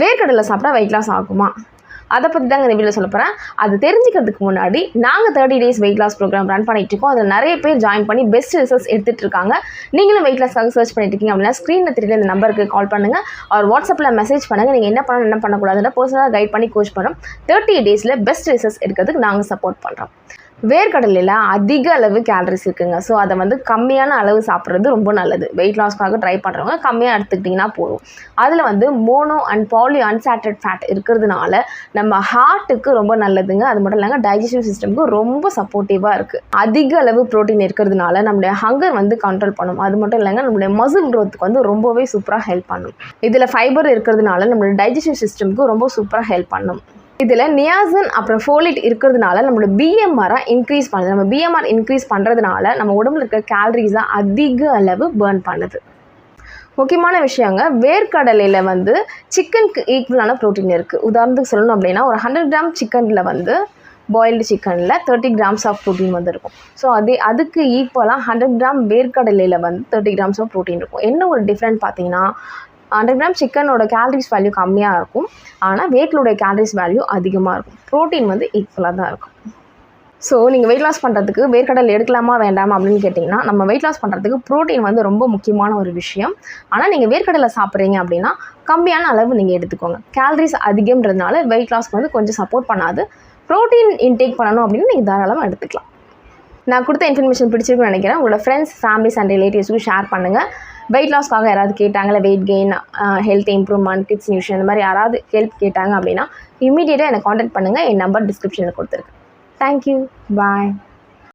வேர்க்கடலை சாப்பிட்டா weight loss ஆகுமா? அதை பற்றி தாங்க இந்த வீடியோ சொல்ல போகிறேன். அது தெரிஞ்சுக்கிறதுக்கு முன்னாடி நாங்கள் 30 days weight loss programme run பண்ணிட்டு இருக்கோம். அதில் நிறைய பேர் ஜாயின் பண்ணி பெஸ்ட் ரிசல்ட்ஸ் எடுத்துகிட்டு இருக்காங்க. நீங்களும் வெயிட் லாஸ்க்காக சர்ச் பண்ணிட்டு இருக்கீங்க அப்படின்னா ஸ்க்ரீனில் தெரியல இந்த நம்பருக்கு கால் பண்ணுங்கள். அவர் வாட்ஸ்அப்பில் மெசேஜ் பண்ணுங்கள். நீங்கள் என்ன பண்ணணும் என்ன பண்ணக்கூடாதுன்னு பர்சனலாக கைட் பண்ணி கோச் பண்ணுறோம். 30 days பெஸ்ட் ரிசல்ட்ஸ் எடுக்கிறதுக்கு நாங்கள் சப்போர்ட் பண்ணுறோம். வேர்க்கடலையில் அதிக அளவு கேலரிஸ் இருக்குங்க. ஸோ அதை கம்மியான அளவு சாப்பிட்றது ரொம்ப நல்லது. வெயிட் லாஸ்க்காக ட்ரை பண்ணுறவங்க கம்மியாக எடுத்துக்கிட்டிங்கன்னா போதும். அதில் mono and poly unsaturated fat இருக்கிறதுனால நம்ம ஹார்ட்டுக்கு ரொம்ப நல்லதுங்க. அது மட்டும் இல்லைங்க டைஜஸ்டிவ் சிஸ்டம்க்கு ரொம்ப சப்போர்ட்டிவாக இருக்குது. அதிக அளவு ப்ரோட்டீன் இருக்கிறதுனால நம்மளுடைய ஹங்கர் கண்ட்ரோல் பண்ணும். அது மட்டும் இல்லைங்க நம்மளுடைய மசில் க்ரோத்துக்கு ரொம்பவே சூப்பராக ஹெல்ப் பண்ணும். இதில் ஃபைபர் இருக்கிறதுனால நம்மளுடைய டைஜஸ்டிவ் சிஸ்டம்க்கு ரொம்ப சூப்பராக ஹெல்ப் பண்ணும். இதில் நியாசின் அப்புறம் ஃபோலேட் இருக்கிறதுனால நம்மளோட பிஎம்ஆரை இன்க்ரீஸ் பண்ணுது. நம்ம பிஎம்ஆர் இன்க்ரீஸ் பண்ணுறதுனால நம்ம உடம்புல இருக்க கேலரிஸை அதிக அளவு பர்ன் பண்ணுது. முக்கியமான விஷயங்க, வேர்க்கடலையில் சிக்கனுக்கு ஈக்குவலான ப்ரோட்டீன் இருக்குது. உதாரணத்துக்கு சொல்லணும் அப்படின்னா ஒரு 100 grams சிக்கனில் பாயில்டு சிக்கனில் 30 grams ஆஃப் ப்ரோட்டீன் இருக்கும். ஸோ அதுக்கு ஈக்குவலாக 100 grams வேர்க்கடலையில் 30 grams ஆஃப் ப்ரோட்டீன் இருக்கும். என்ன ஒரு டிஃப்ரெண்ட் பார்த்தீங்கன்னா 100 grams சிக்கனோட கேலரிஸ் வேல்யூ கம்மியாக இருக்கும், ஆனால் வேர்க்கடலோட கேலரிஸ் வேல்யூ அதிகமாக இருக்கும். ப்ரோட்டீன் ஈக்குவலாக தான் இருக்கும். ஸோ நீங்கள் வெயிட் லாஸ் பண்ணுறதுக்கு வேர்க்கடலை எடுக்கலாமா வேண்டாமா அப்படின்னு கேட்டிங்கன்னா, நம்ம வெயிட் லாஸ் பண்ணுறதுக்கு ப்ரோட்டீன் ரொம்ப முக்கியமான ஒரு விஷயம். ஆனால் நீங்கள் வேர்க்கடலை சாப்பிட்றீங்க அப்படின்னா கம்மியான அளவு நீங்கள் எடுத்துக்கோங்க. கேலரிஸ் அதிகம்ன்றதுனால வெயிட் லாஸ்க்கு கொஞ்சம் சப்போர்ட் பண்ணாது. ப்ரோட்டீன் இன்டேக் பண்ணணும் அப்படின்னு நீங்கள் தாராளமாக எடுத்துக்கலாம். நான் கொடுத்த இன்ஃபர்மேஷன் பிடிச்சிருக்குன்னு நினைக்கிறேன். உங்களோட ஃப்ரெண்ட்ஸ், ஃபேமிலிஸ் அண்ட் ரிலேட்டிவ்ஸுக்கும் ஷேர் பண்ணுங்கள். வெயிட் லாஸ்க்காக யாராவது கேட்டாங்களே, weight gain, health improvement, kids nutrition இந்த மாதிரி யாராவது ஹெல்ப் கேட்டாங்க அப்படின்னா இமீடியட்டாக என்னை காண்டாக்ட் பண்ணுங்கள். என் நம்பர் டிஸ்கிரிப்ஷனில் கொடுத்துருக்கு. தேங்க்யூ, பாய்.